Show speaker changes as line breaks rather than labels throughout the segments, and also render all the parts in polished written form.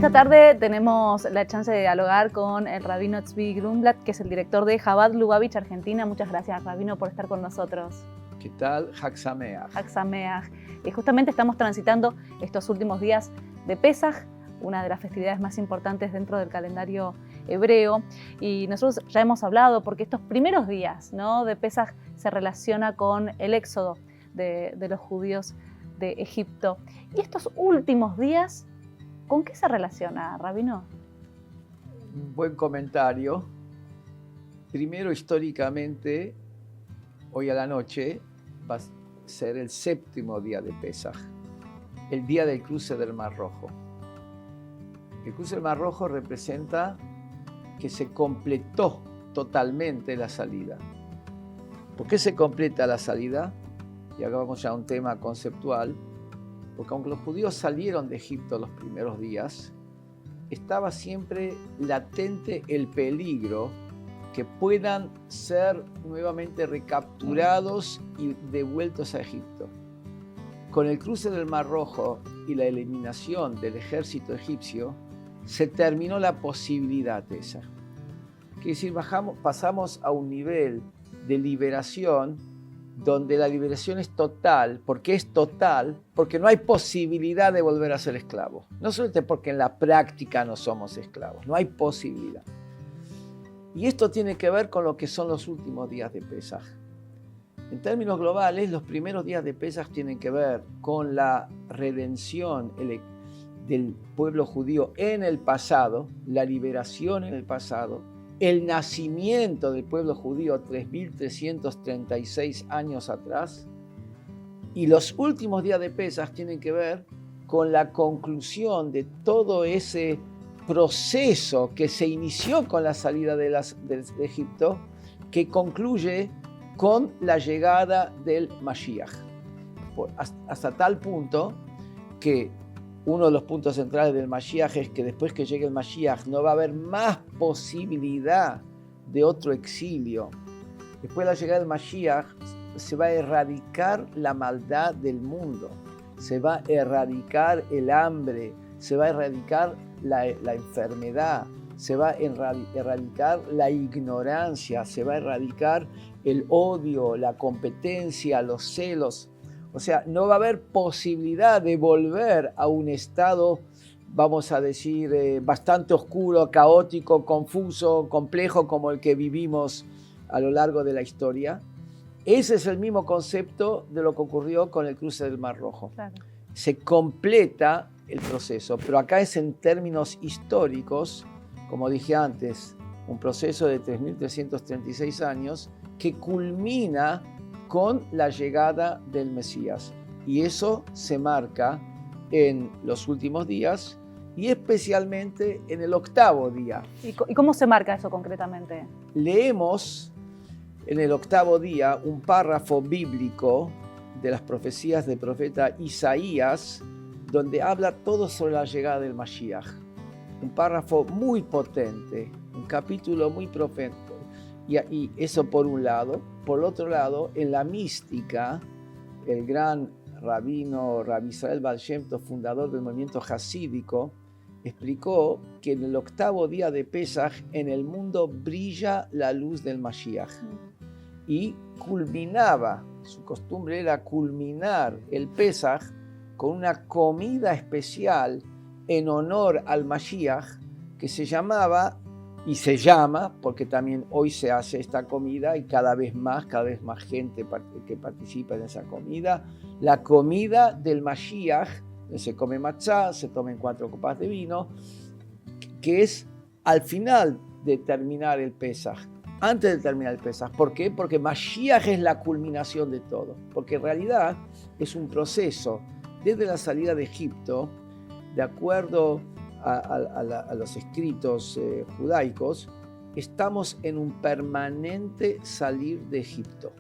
esta tarde tenemos la chance de dialogar con el rabino Tzvi Grumblat, que es el director de Chabad Lubavitch, Argentina. Muchas gracias, rabino, por estar con nosotros.
¿Qué tal? Hag Sameach.
Hag Sameach. Justamente estamos transitando estos últimos días de Pesaj, una de las festividades más importantes dentro del calendario hebreo. Y nosotros ya hemos hablado, porque estos primeros días, ¿no?, de Pesaj se relaciona con el éxodo de los judíos de Egipto. Y estos últimos días, ¿con qué se relaciona, rabino?
Un buen comentario. Primero, históricamente, hoy a la noche va a ser el séptimo día de Pesaj, el día del cruce del Mar Rojo. El cruce del Mar Rojo representa que se completó totalmente la salida. ¿Por qué se completa la salida? Y acá vamos ya a un tema conceptual. Porque aunque los judíos salieron de Egipto los primeros días, estaba siempre latente el peligro que puedan ser nuevamente recapturados y devueltos a Egipto. Con el cruce del Mar Rojo y la eliminación del ejército egipcio, se terminó la posibilidad esa. Quiere decir, pasamos a un nivel de liberación donde la liberación es total. ¿Por qué es total? Porque no hay posibilidad de volver a ser esclavo. No solamente porque en la práctica no somos esclavos, no hay posibilidad. Y esto tiene que ver con lo que son los últimos días de Pesaj. En términos globales, los primeros días de Pesaj tienen que ver con la redención del pueblo judío en el pasado, la liberación en el pasado, el nacimiento del pueblo judío 3.336 años atrás, y los últimos días de Pesaj tienen que ver con la conclusión de todo ese proceso que se inició con la salida de Egipto, que concluye con la llegada del Mashiach. Hasta tal punto que uno de los puntos centrales del Mashiach es que después que llegue el Mashiach no va a haber más posibilidad de otro exilio. Después de la llegada del Mashiach se va a erradicar la maldad del mundo, se va a erradicar el hambre, se va a erradicar la enfermedad, se va a erradicar la ignorancia, se va a erradicar el odio, la competencia, los celos. O sea, no va a haber posibilidad de volver a un estado, vamos a decir, bastante oscuro, caótico, confuso, complejo como el que vivimos a lo largo de la historia. Ese es el mismo concepto de lo que ocurrió con el cruce del Mar Rojo. Claro. Se completa el proceso, pero acá es en términos históricos, como dije antes, un proceso de 3.336 años que culmina con la llegada del Mesías. Y eso se marca en los últimos días y especialmente en el octavo día.
¿Y cómo se marca eso concretamente?
Leemos en el octavo día un párrafo bíblico de las profecías del profeta Isaías, donde habla todo sobre la llegada del Mashiach. Un párrafo muy potente, un capítulo muy profético. Y eso por un lado. Por otro lado, en la mística, el gran rabino Rabbi Israel Baal Shem Tov, fundador del movimiento hasídico, explicó que en el octavo día de Pesaj en el mundo brilla la luz del Mashiach. Y culminaba, su costumbre era culminar el Pesaj con una comida especial en honor al Mashiach que se llamaba, y se llama, porque también hoy se hace esta comida y cada vez más gente que participa en esa comida, la comida del Mashiach. Se come matzá, se toman 4 copas de vino, que es al final de terminar el Pesaj, antes de terminar el Pesaj. ¿Por qué? Porque Mashiach es la culminación de todo, porque en realidad es un proceso desde la salida de Egipto, de acuerdo a los escritos judaicos, estamos en un permanente salir de Egipto.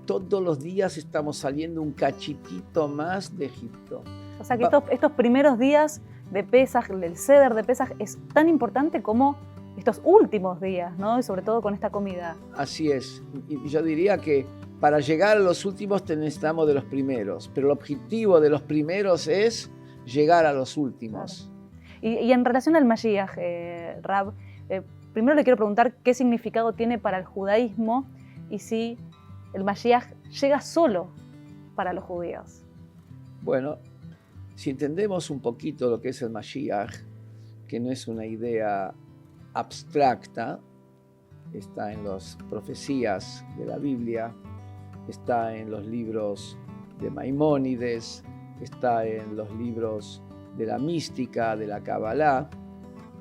Todos los días estamos saliendo un cachitito más de Egipto.
O sea que estos primeros días de Pesaj, del Seder de Pesaj, es tan importante como estos últimos días, ¿no? Y sobre todo con esta comida.
Así es. Y yo diría que para llegar a los últimos necesitamos de los primeros, pero el objetivo de los primeros es llegar a los últimos.
Claro. Y en relación al Mashiach, Rab, primero le quiero preguntar qué significado tiene para el judaísmo y si el Mashiach llega solo para los judíos.
Bueno, si entendemos un poquito lo que es el Mashiach, que no es una idea abstracta, está en las profecías de la Biblia, está en los libros de Maimónides, está en los libros de la mística, de la Kabbalah.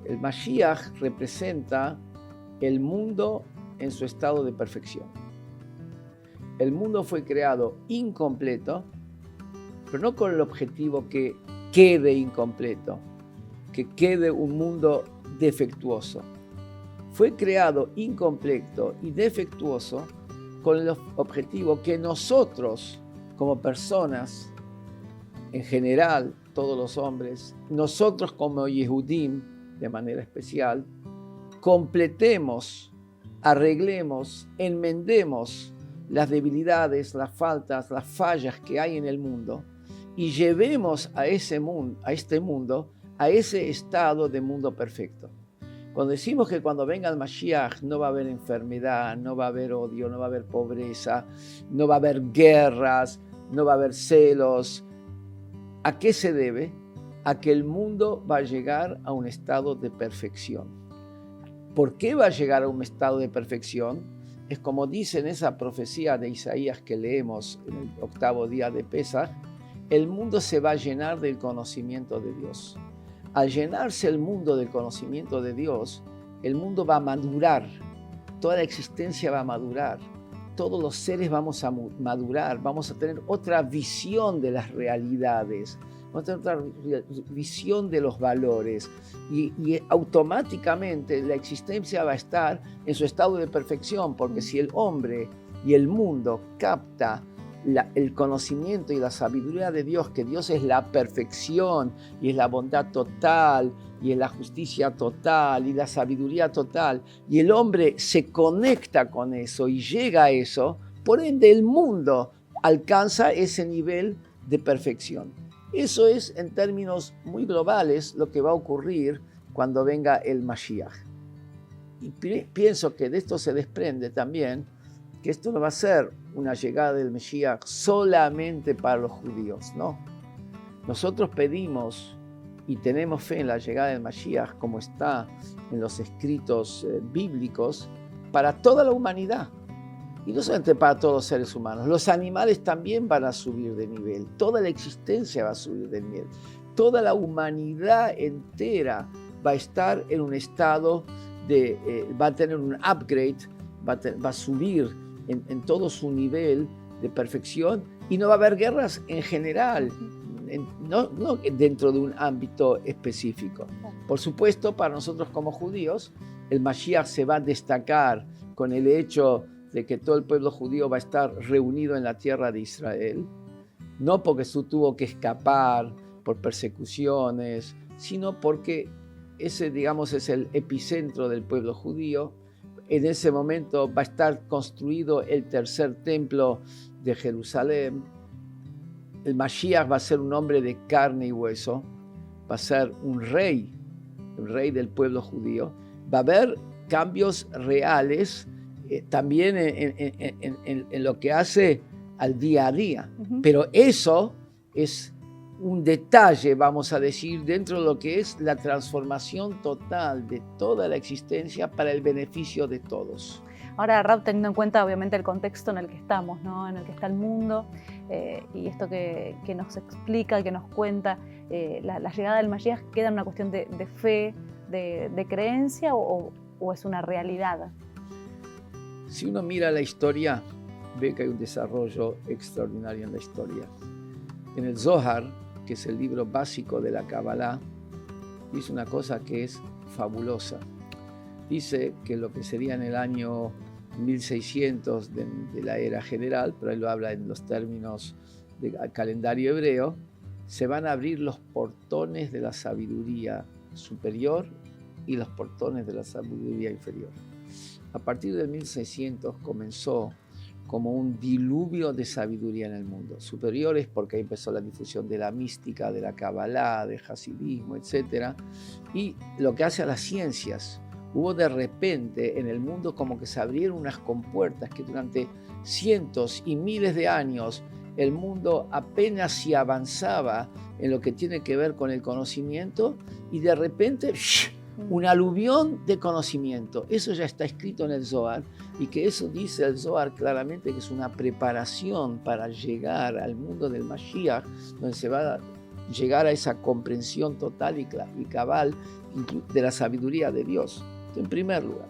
El Mashiach representa el mundo en su estado de perfección. El mundo fue creado incompleto, pero no con el objetivo que quede incompleto, que quede un mundo defectuoso. Fue creado incompleto y defectuoso con el objetivo que nosotros, como personas, en general, todos los hombres, nosotros como Yehudim, de manera especial, completemos, arreglemos, enmendemos las debilidades, las faltas, las fallas que hay en el mundo y llevemos a este mundo, a ese estado de mundo perfecto. Cuando decimos que cuando venga el Mashiach no va a haber enfermedad, no va a haber odio, no va a haber pobreza, no va a haber guerras, no va a haber celos, ¿a qué se debe? A que el mundo va a llegar a un estado de perfección. ¿Por qué va a llegar a un estado de perfección? Es como dice en esa profecía de Isaías que leemos en el 8º día de Pesaj, el mundo se va a llenar del conocimiento de Dios. Al llenarse el mundo del conocimiento de Dios, el mundo va a madurar, toda la existencia va a madurar, todos los seres vamos a madurar, vamos a tener otra visión de las realidades, vamos a tener otra visión de los valores y automáticamente la existencia va a estar en su estado de perfección, porque si el hombre y el mundo capta el conocimiento y la sabiduría de Dios, que Dios es la perfección y es la bondad total y es la justicia total y la sabiduría total, y el hombre se conecta con eso y llega a eso, por ende el mundo alcanza ese nivel de perfección. Eso es, en términos muy globales, lo que va a ocurrir cuando venga el Mashiach. Y pienso que de esto se desprende también que esto no va a ser una llegada del Mashiach solamente para los judíos, no. Nosotros pedimos y tenemos fe en la llegada del Mashiach, como está en los escritos bíblicos, para toda la humanidad. Y no solamente para todos los seres humanos, los animales también van a subir de nivel, toda la existencia va a subir de nivel, toda la humanidad entera va a estar en un estado va a tener un upgrade, va a subir en todo su nivel de perfección y no va a haber guerras en general, no dentro de un ámbito específico. Por supuesto, para nosotros como judíos, el Mashiach se va a destacar con el hecho de que todo el pueblo judío va a estar reunido en la tierra de Israel, no porque tuvo que escapar por persecuciones, sino porque ese, digamos, es el epicentro del pueblo judío. En ese momento va a estar construido el tercer templo de Jerusalén. El Mashiach va a ser un hombre de carne y hueso, va a ser un rey del pueblo judío. Va a haber cambios reales también en lo que hace al día a día. Pero eso es un detalle, vamos a decir, dentro de lo que es la transformación total de toda la existencia para el beneficio de todos.
Ahora, Rab, teniendo en cuenta obviamente el contexto en el que estamos, ¿no? En el que está el mundo, y esto que nos explica, que nos cuenta, la llegada del Mashiach, ¿queda en una cuestión de fe, de creencia o es una realidad?
Si uno mira la historia, ve que hay un desarrollo extraordinario en la historia. En el Zohar, que es el libro básico de la Kabbalah, dice una cosa que es fabulosa. Dice que lo que sería en el año 1600 de la era general, pero él lo habla en los términos del calendario hebreo, se van a abrir los portones de la sabiduría superior y los portones de la sabiduría inferior. A partir de 1600 comenzó como un diluvio de sabiduría en el mundo. Superiores porque ahí empezó la difusión de la mística, de la Kabbalah, del hasidismo, etc. Y lo que hace a las ciencias. Hubo de repente en el mundo como que se abrieron unas compuertas que durante cientos y miles de años el mundo apenas si avanzaba en lo que tiene que ver con el conocimiento y de repente un aluvión de conocimiento. Eso ya está escrito en el Zohar y que eso dice el Zohar claramente que es una preparación para llegar al mundo del Mashiach, donde se va a llegar a esa comprensión total y cabal de la sabiduría de Dios. Esto en primer lugar.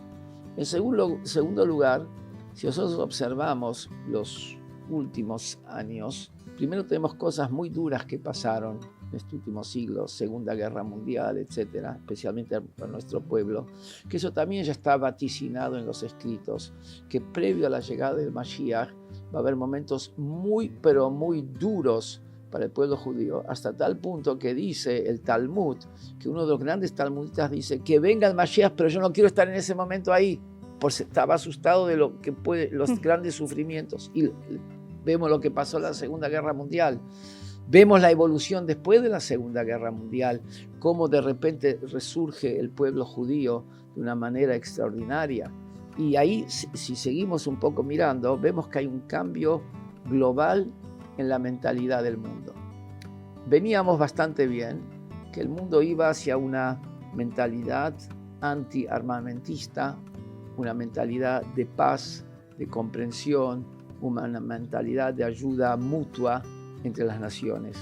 En segundo lugar, si nosotros observamos los últimos años, primero tenemos cosas muy duras que pasaron en este último siglo, Segunda Guerra Mundial, etcétera, especialmente para nuestro pueblo, que eso también ya está vaticinado en los escritos, que previo a la llegada del Mashiach va a haber momentos muy, pero muy duros para el pueblo judío, hasta tal punto que dice el Talmud, que uno de los grandes talmudistas dice que venga el Mashiach, pero yo no quiero estar en ese momento ahí, porque estaba asustado de lo que los grandes sufrimientos. Y vemos lo que pasó en la Segunda Guerra Mundial. Vemos la evolución después de la Segunda Guerra Mundial, cómo de repente resurge el pueblo judío de una manera extraordinaria. Y ahí, si seguimos un poco mirando, vemos que hay un cambio global en la mentalidad del mundo. Veníamos bastante bien, que el mundo iba hacia una mentalidad anti-armamentista, una mentalidad de paz, de comprensión, una mentalidad de ayuda mutua entre las naciones.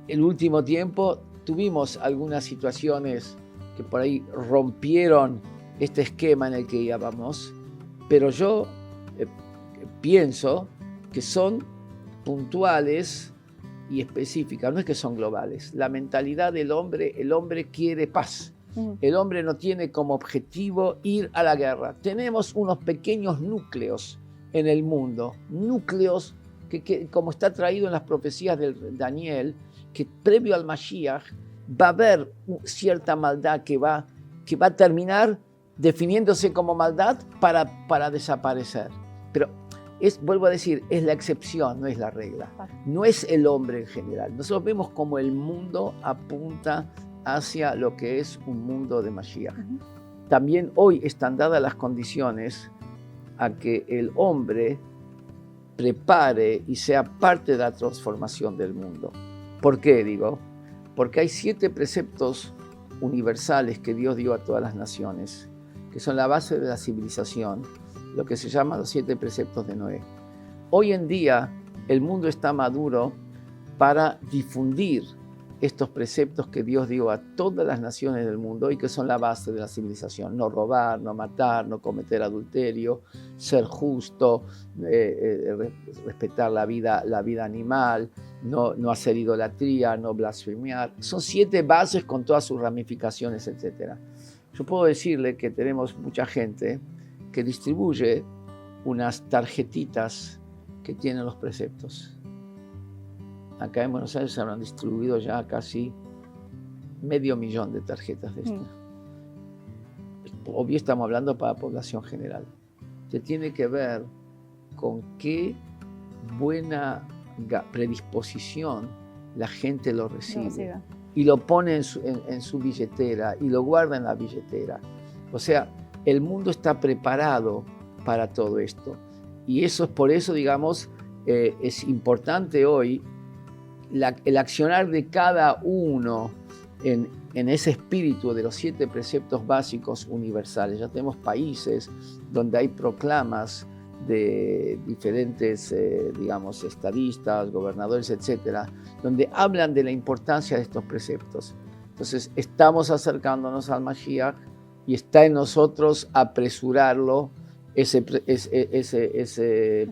El último tiempo tuvimos algunas situaciones que por ahí rompieron este esquema en el que íbamos, pero yo pienso que son puntuales y específicas, no es que son globales. La mentalidad del hombre, el hombre quiere paz. El hombre no tiene como objetivo ir a la guerra. Tenemos unos pequeños núcleos en el mundo, núcleos que como está traído en las profecías de Daniel, que previo al Mashiach va a haber cierta maldad que va a terminar definiéndose como maldad para desaparecer. Pero vuelvo a decir, es la excepción, no es la regla. No es el hombre en general. Nosotros vemos como el mundo apunta hacia lo que es un mundo de Mashiach. También hoy están dadas las condiciones a que el hombre prepare y sea parte de la transformación del mundo. ¿Por qué digo? Porque hay 7 preceptos universales que Dios dio a todas las naciones, que son la base de la civilización, lo que se llama los 7 preceptos de Noé. Hoy en día el mundo está maduro para difundir estos preceptos que Dios dio a todas las naciones del mundo y que son la base de la civilización. No robar, no matar, no cometer adulterio, ser justo, respetar la vida animal, no hacer idolatría, no blasfemiar. Son 7 bases con todas sus ramificaciones, etc. Yo puedo decirle que tenemos mucha gente que distribuye unas tarjetitas que tienen los preceptos. Acá en Buenos Aires se habrán distribuido ya casi 500.000 de tarjetas de estas. Obvio estamos hablando para la población general. Se tiene que ver con qué buena predisposición la gente lo recibe. Y lo pone en su billetera y lo guarda en la billetera. O sea, el mundo está preparado para todo esto. Y eso es por eso, digamos, es importante hoy el accionar de cada uno en ese espíritu de los 7 preceptos básicos universales. Ya tenemos países donde hay proclamas de diferentes, digamos, estadistas, gobernadores, etcétera, donde hablan de la importancia de estos preceptos. Entonces, estamos acercándonos al Mashiach y está en nosotros apresurarlo, ese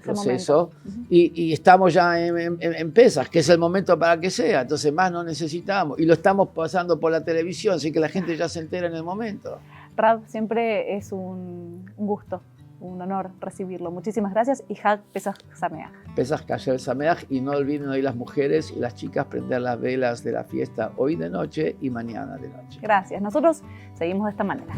proceso, y estamos ya en Pesaj, que es el momento para que sea, entonces más no necesitamos, y lo estamos pasando por la televisión, así que la gente ya se entera en el momento.
Rav, siempre es un gusto, un honor recibirlo. Muchísimas gracias y Hag Pesaj Sameach.
Pesaj Kasher Sameach, y no olviden hoy las mujeres y las chicas prender las velas de la fiesta hoy de noche y mañana de noche.
Gracias, nosotros seguimos de esta manera.